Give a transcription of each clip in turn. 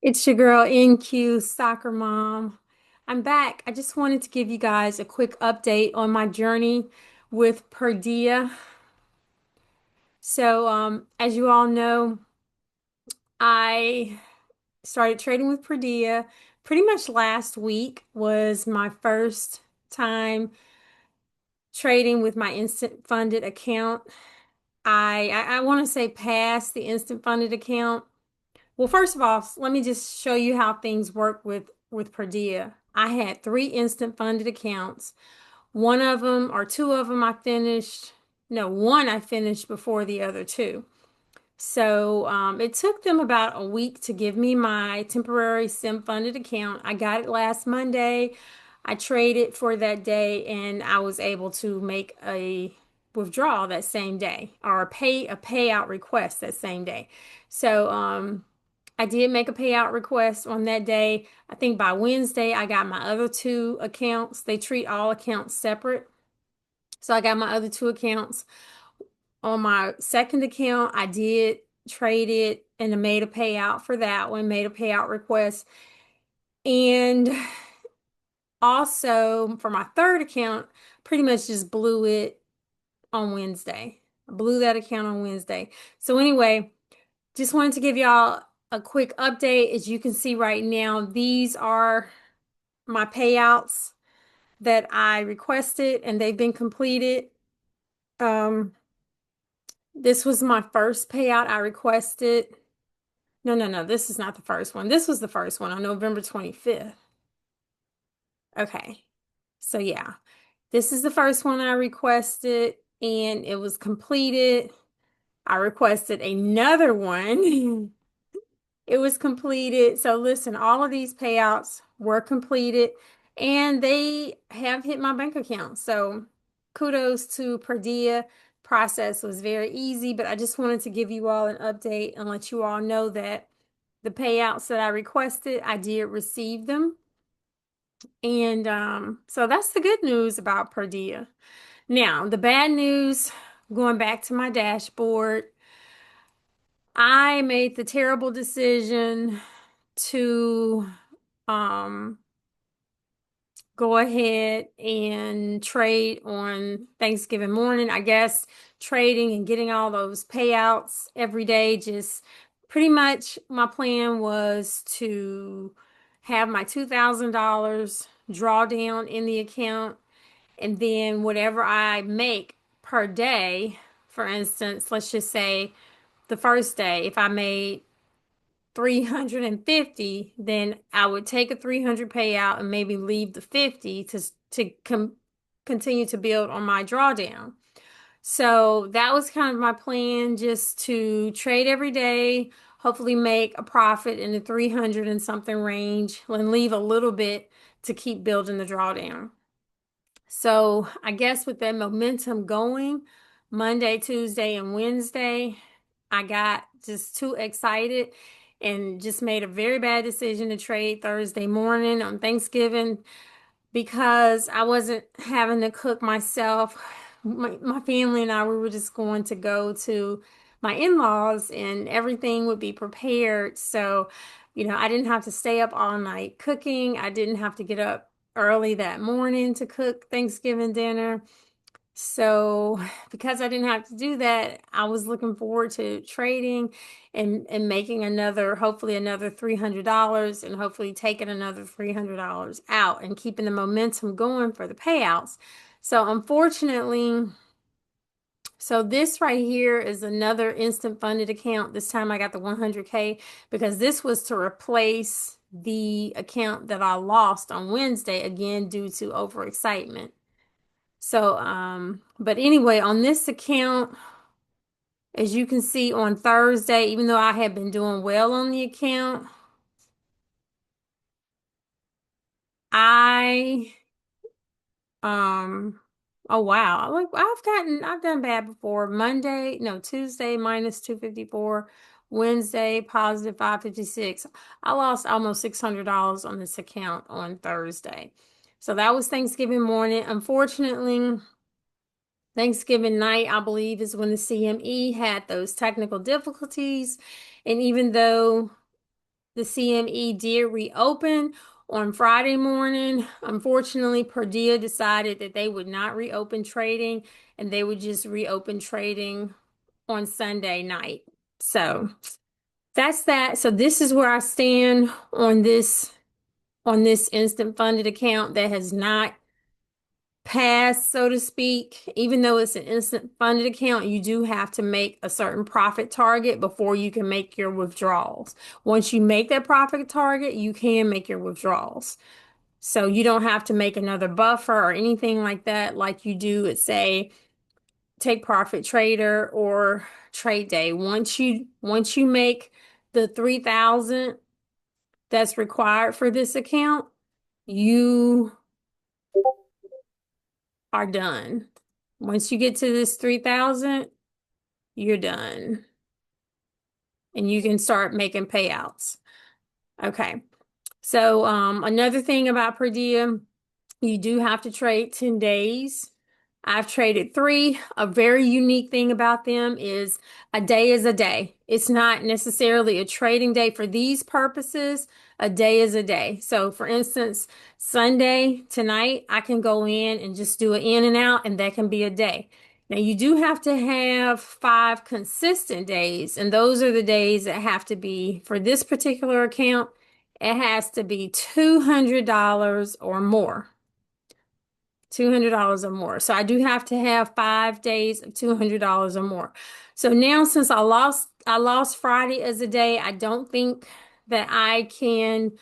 It's your girl NQ Soccer Mom. I'm back. I just wanted to give you guys a quick update on my journey with Purdia. As you all know, I started trading with Purdia pretty much last week was my first time trading with my instant funded account. I want to say past the instant funded account. Well, first of all, let me just show you how things work with Purdia. I had three instant funded accounts. One of them or two of them I finished. No, one I finished before the other two. It took them about a week to give me my temporary sim funded account. I got it last Monday. I traded for that day and I was able to make a withdrawal that same day or a payout request that same day. So I did make a payout request on that day. I think by Wednesday I got my other two accounts. They treat all accounts separate. So I got my other two accounts. On my second account, I did trade it and I made a payout for that one, made a payout request. And also for my third account, pretty much just blew it on Wednesday. I blew that account on Wednesday. So anyway, just wanted to give y'all a quick update. As you can see right now, these are my payouts that I requested and they've been completed. Um, this was my first payout I requested. No, this is not the first one. This was the first one on November 25th. Okay. So yeah, this is the first one I requested and it was completed. I requested another one. It was completed. So listen, all of these payouts were completed and they have hit my bank account. So kudos to Purdia. Process was very easy, but I just wanted to give you all an update and let you all know that the payouts that I requested, I did receive them. And so that's the good news about Purdia. Now, the bad news, going back to my dashboard, I made the terrible decision to um, go ahead and trade on Thanksgiving morning. I guess trading and getting all those payouts every day, just pretty much my plan was to have my $2,000 draw down in the account and then whatever I make per day, for instance, let's just say the first day, if I made 350, then I would take a 300 payout and maybe leave the 50 to continue to build on my drawdown. So that was kind of my plan, just to trade every day, hopefully make a profit in the 300 and something range and leave a little bit to keep building the drawdown. So I guess with that momentum going, Monday, Tuesday, and Wednesday, I got just too excited and just made a very bad decision to trade Thursday morning on Thanksgiving because I wasn't having to cook myself. My family and I, we were just going to go to my in-laws and everything would be prepared. So, I didn't have to stay up all night cooking. I didn't have to get up early that morning to cook Thanksgiving dinner. So, because I didn't have to do that, I was looking forward to trading and making hopefully another $300 and hopefully taking another $300 out and keeping the momentum going for the payouts. So, unfortunately, this right here is another instant funded account. This time I got the 100K because this was to replace the account that I lost on Wednesday again due to overexcitement. But anyway, on this account, as you can see on Thursday, even though I had been doing well on the account, I, oh wow, look, I've done bad before. Monday, no, Tuesday minus 254, Wednesday positive 556. I lost almost $600 on this account on Thursday. So that was Thanksgiving morning. Unfortunately, Thanksgiving night, I believe, is when the CME had those technical difficulties. And even though the CME did reopen on Friday morning. Unfortunately, Purdia decided that they would not reopen trading and they would just reopen trading on Sunday night. So that's that. So this is where I stand on this instant funded account that has not passed, so to speak. Even though it's an instant funded account, you do have to make a certain profit target before you can make your withdrawals. Once you make that profit target, you can make your withdrawals. So you don't have to make another buffer or anything like that, like you do at, say, Take Profit Trader or Trade Day. Once you make the 3,000 that's required for this account, you are done. Once you get to this 3,000, you're done. And you can start making payouts. Okay. So another thing about per diem, you do have to trade 10 days. I've traded 3. A very unique thing about them is a day is a day. It's not necessarily a trading day for these purposes. A day is a day. So for instance, Sunday tonight, I can go in and just do an in and out, and that can be a day. Now you do have to have 5 consistent days, and those are the days that have to be, for this particular account, it has to be $200 or more. $200 or more. So I do have to have 5 days of $200 or more. So now since I lost Friday as a day, I don't think that I can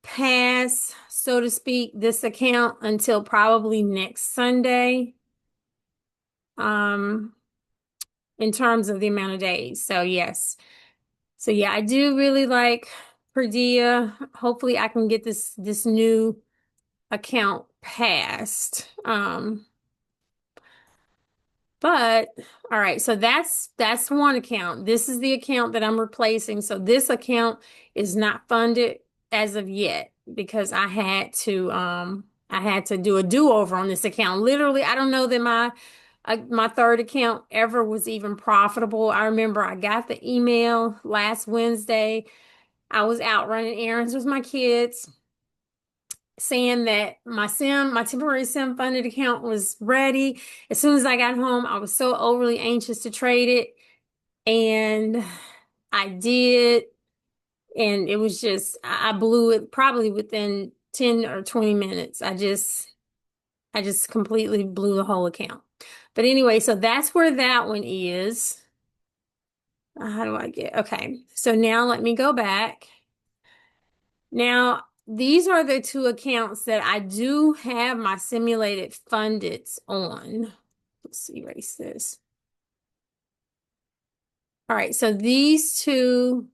pass, so to speak, this account until probably next Sunday, um, in terms of the amount of days. So yes. So yeah, I do really like Purdia. Hopefully I can get this new account passed. But all right, so that's one account. This is the account that I'm replacing. So this account is not funded as of yet because I had to do a do-over on this account. Literally, I don't know that my third account ever was even profitable. I remember I got the email last Wednesday. I was out running errands with my kids, saying that my temporary sim funded account was ready. As soon as I got home, I was so overly anxious to trade it, and I did, and it was just, I blew it probably within 10 or 20 minutes. I just completely blew the whole account. But anyway, so that's where that one is. How do I get, okay. So now let me go back. Now, these are the 2 accounts that I do have my simulated fundeds on. Let's erase this. All right, so these two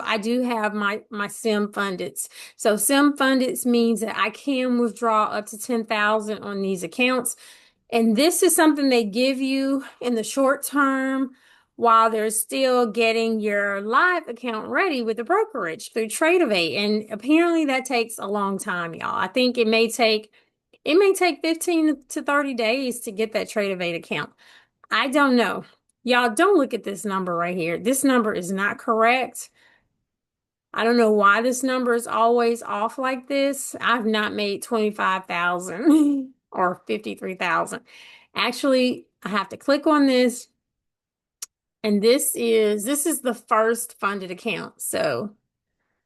I do have my sim fundeds. So sim fundeds means that I can withdraw up to 10,000 on these accounts. And this is something they give you in the short term while they're still getting your live account ready with the brokerage through Tradeovate. And apparently that takes a long time, y'all. I think it may take 15 to 30 days to get that Tradeovate account. I don't know. Y'all, don't look at this number right here. This number is not correct. I don't know why this number is always off like this. I've not made 25,000 or 53,000. Actually, I have to click on this, and this is the first funded account. So,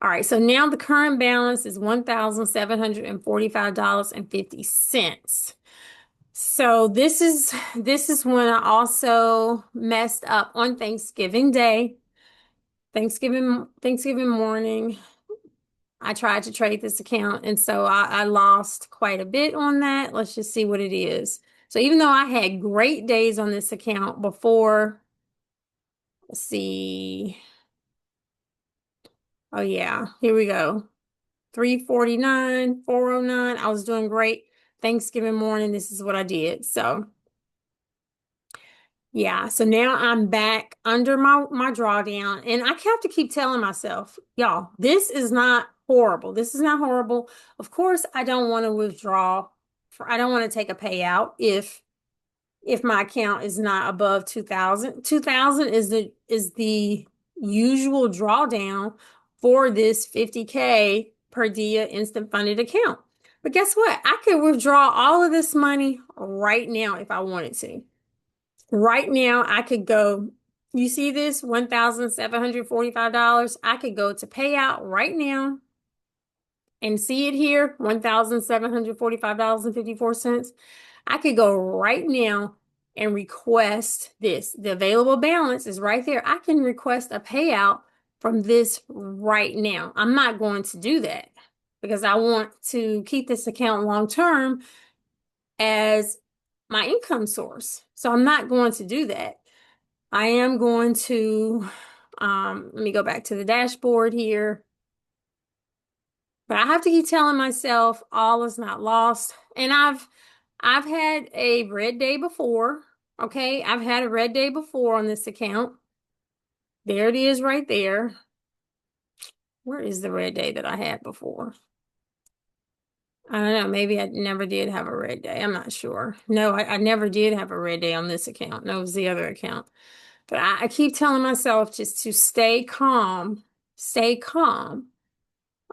all right, so now the current balance is $1,745.50. So this is when I also messed up on Thanksgiving Day. Thanksgiving morning, I tried to trade this account, and so I lost quite a bit on that. Let's just see what it is. So even though I had great days on this account before, let's see. Oh yeah, here we go. 349, 409. I was doing great. Thanksgiving morning, this is what I did. So yeah, so now I'm back under my drawdown, and I have to keep telling myself, y'all, this is not horrible. This is not horrible. Of course, I don't want to withdraw I don't want to take a payout if if my account is not above 2000. 2000 is the usual drawdown for this 50K Purdia instant funded account. But guess what? I could withdraw all of this money right now if I wanted to. Right now, I could go, you see this $1,745? I could go to payout right now and see it here, $1,745.54. I could go right now and request this. The available balance is right there. I can request a payout from this right now. I'm not going to do that because I want to keep this account long term as my income source. So I'm not going to do that. I am going to, let me go back to the dashboard here. But I have to keep telling myself all is not lost. And I've had a red day before. Okay, I've had a red day before on this account. There it is right there. Where is the red day that I had before? I don't know. Maybe I never did have a red day. I'm not sure. No, I never did have a red day on this account. No, it was the other account. But I keep telling myself just to stay calm. Stay calm.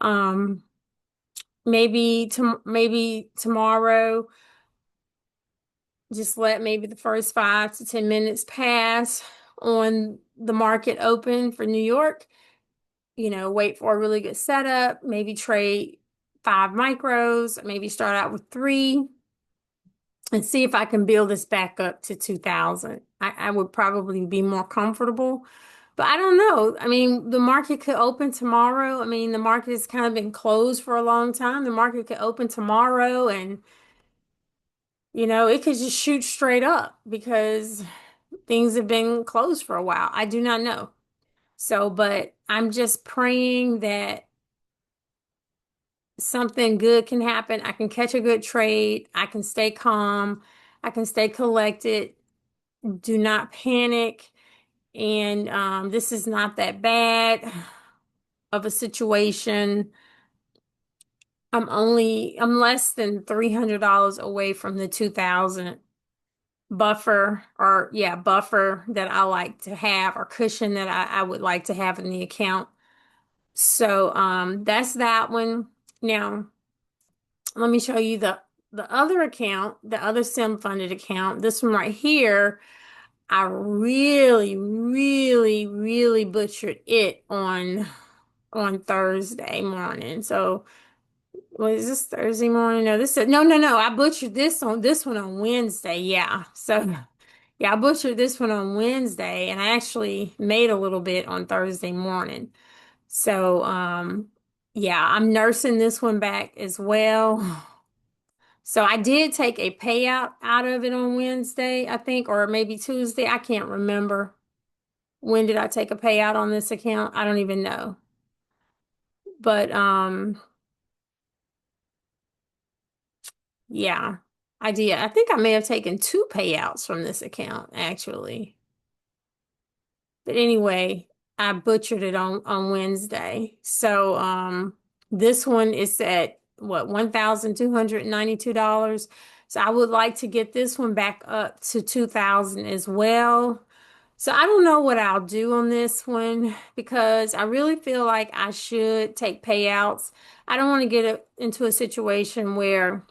Um, maybe tomorrow, just let maybe the first 5 to 10 minutes pass on the market open for New York. Wait for a really good setup, maybe trade 5 micros, maybe start out with three and see if I can build this back up to 2000. I would probably be more comfortable, but I don't know. I mean, the market could open tomorrow. I mean, the market has kind of been closed for a long time. The market could open tomorrow and, it could just shoot straight up because things have been closed for a while. I do not know. So, but I'm just praying that something good can happen. I can catch a good trade. I can stay calm. I can stay collected. Do not panic. And this is not that bad of a situation. I'm less than $300 away from the 2000 buffer, or yeah, buffer that I like to have, or cushion that I would like to have in the account. So that's that one. Now, let me show you the other account, the other sim funded account. This one right here, I really, really, really butchered it on Thursday morning. So was this Thursday morning? No, no. I butchered this one on Wednesday. Yeah. So yeah, I butchered this one on Wednesday and I actually made a little bit on Thursday morning. So yeah, I'm nursing this one back as well. So I did take a payout out of it on Wednesday, I think, or maybe Tuesday. I can't remember. When did I take a payout on this account? I don't even know. But yeah, I did. I think I may have taken two payouts from this account actually. But anyway, I butchered it on Wednesday. So this one is at what, $1,292. So I would like to get this one back up to 2000 as well. So I don't know what I'll do on this one because I really feel like I should take payouts. I don't want to get into a situation where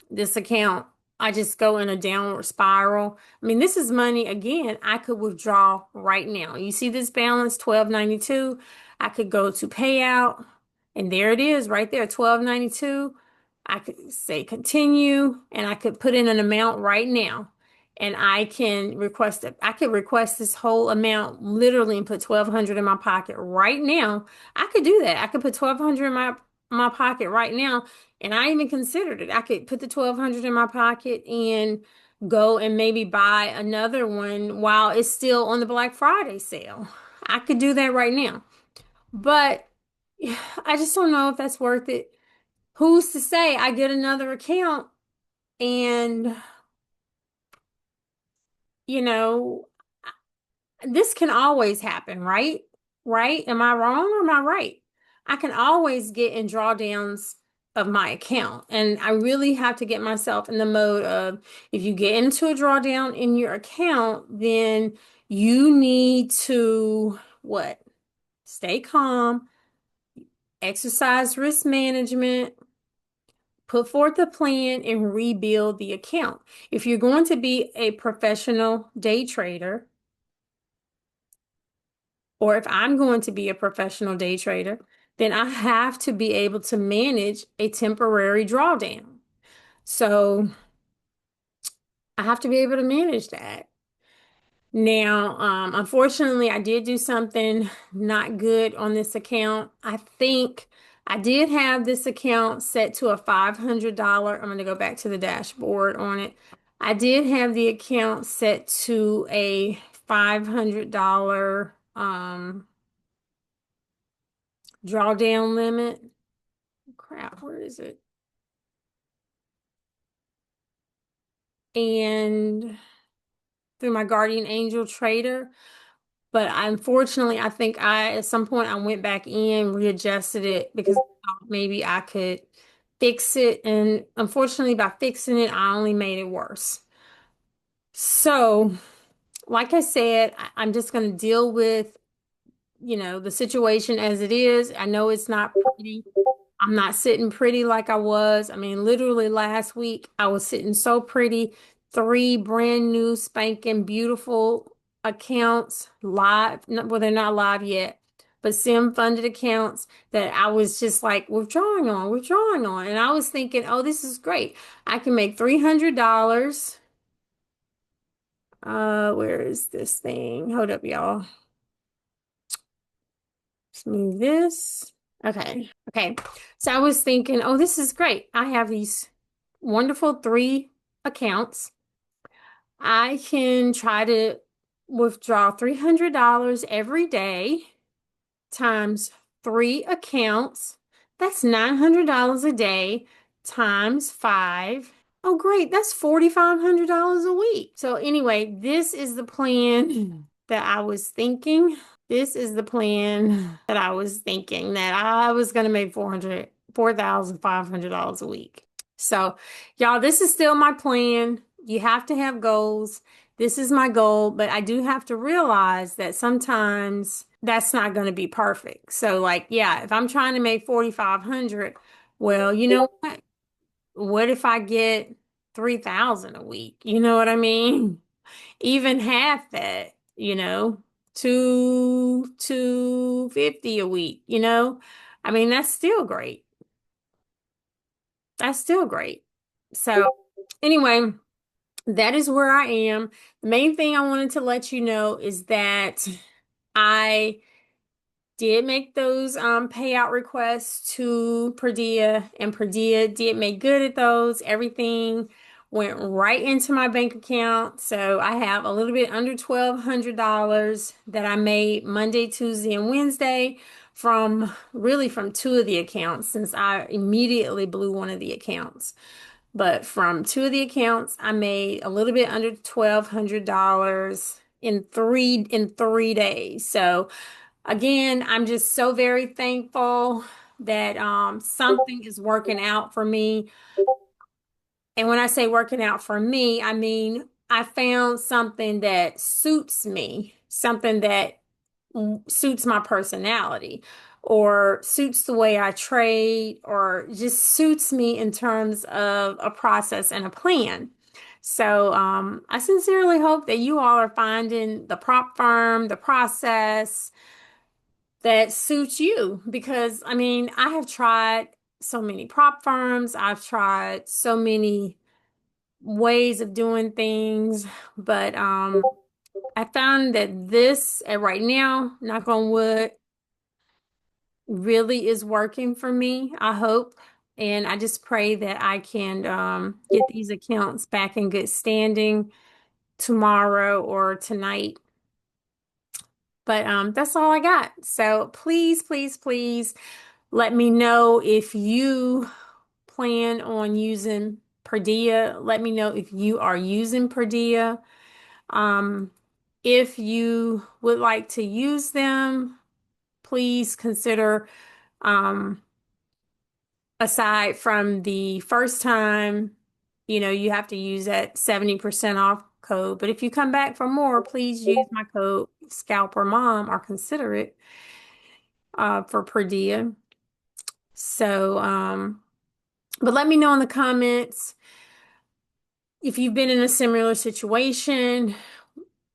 this account, I just go in a downward spiral. I mean, this is money again I could withdraw right now. You see this balance, 1292. I could go to payout, and there it is right there, 1292. I could say continue, and I could put in an amount right now. And I can request it. I could request this whole amount literally and put 1200 in my pocket right now. I could do that. I could put 1200 in my pocket right now, and I even considered it. I could put the 1200 in my pocket and go and maybe buy another one while it's still on the Black Friday sale. I could do that right now. But I just don't know if that's worth it. Who's to say I get another account and, you know, this can always happen, right? Right? Am I wrong or am I right? I can always get in drawdowns of my account. And I really have to get myself in the mode of if you get into a drawdown in your account, then you need to what? Stay calm, exercise risk management, put forth a plan, and rebuild the account. If you're going to be a professional day trader, or if I'm going to be a professional day trader, then I have to be able to manage a temporary drawdown. So I have to be able to manage that. Now, unfortunately, I did do something not good on this account. I think I did have this account set to a $500. I'm going to go back to the dashboard on it. I did have the account set to a $500 drawdown limit. Crap, where is it? And through my guardian angel trader. But unfortunately, I think at some point I went back in, readjusted it because I thought maybe I could fix it. And unfortunately, by fixing it, I only made it worse. So, like I said, I'm just going to deal with, the situation as it is. I know it's not pretty. I'm not sitting pretty like I was. I mean, literally last week, I was sitting so pretty. Three brand new, spanking, beautiful accounts live. Well, they're not live yet, but sim funded accounts that I was just like withdrawing on, withdrawing on. And I was thinking, oh, this is great. I can make $300. Where is this thing? Hold up, y'all. Let's move this. Okay. Okay. So I was thinking, oh, this is great. I have these wonderful three accounts. I can try to withdraw $300 every day times three accounts. That's $900 a day times five. Oh, great. That's $4,500 a week. So anyway, this is the plan that I was thinking. This is the plan that I was thinking that I was going to make $4,500 a week. So, y'all, this is still my plan. You have to have goals. This is my goal, but I do have to realize that sometimes that's not going to be perfect. So, like, yeah, if I'm trying to make 4,500, well, you know what? What if I get 3,000 a week? You know what I mean? Even half that, two 50 a week, I mean, that's still great. That's still great. So anyway, that is where I am. The main thing I wanted to let you know is that I did make those payout requests to Purdia, and Purdia did make good at those. Everything went right into my bank account. So I have a little bit under $1,200 that I made Monday, Tuesday, and Wednesday from two of the accounts since I immediately blew one of the accounts. But from two of the accounts, I made a little bit under $1,200 in three days. So again, I'm just so very thankful that something is working out for me. And when I say working out for me, I mean I found something that suits me, something that suits my personality or suits the way I trade or just suits me in terms of a process and a plan. So I sincerely hope that you all are finding the prop firm, the process that suits you because I mean, I have tried so many prop firms, I've tried so many ways of doing things, but I found that this right now, knock on wood, really is working for me, I hope. And I just pray that I can get these accounts back in good standing tomorrow or tonight. But that's all I got. So please, please, please let me know if you plan on using Purdia. Let me know if you are using Purdia. Um, if you would like to use them, please consider um, aside from the first time, you have to use that 70% off code. But if you come back for more, please use my code Scalper Mom or consider it for Purdia. So, but let me know in the comments if you've been in a similar situation.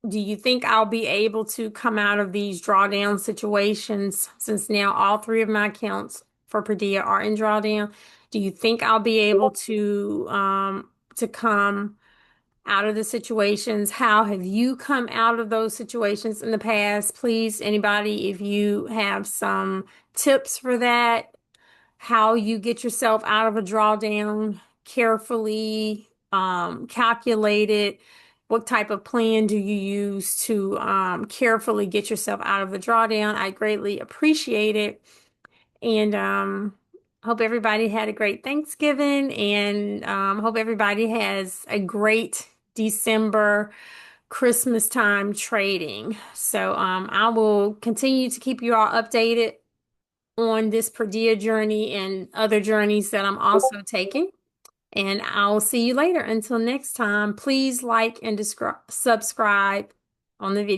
Do you think I'll be able to come out of these drawdown situations since now all three of my accounts for Purdia are in drawdown? Do you think I'll be able to come out of the situations? How have you come out of those situations in the past? Please, anybody, if you have some tips for that, how you get yourself out of a drawdown carefully, calculate it. What type of plan do you use to carefully get yourself out of the drawdown? I greatly appreciate it. And hope everybody had a great Thanksgiving and hope everybody has a great December, Christmas time trading. So I will continue to keep you all updated on this Purdia journey and other journeys that I'm also taking. And I'll see you later. Until next time, please like and subscribe on the video.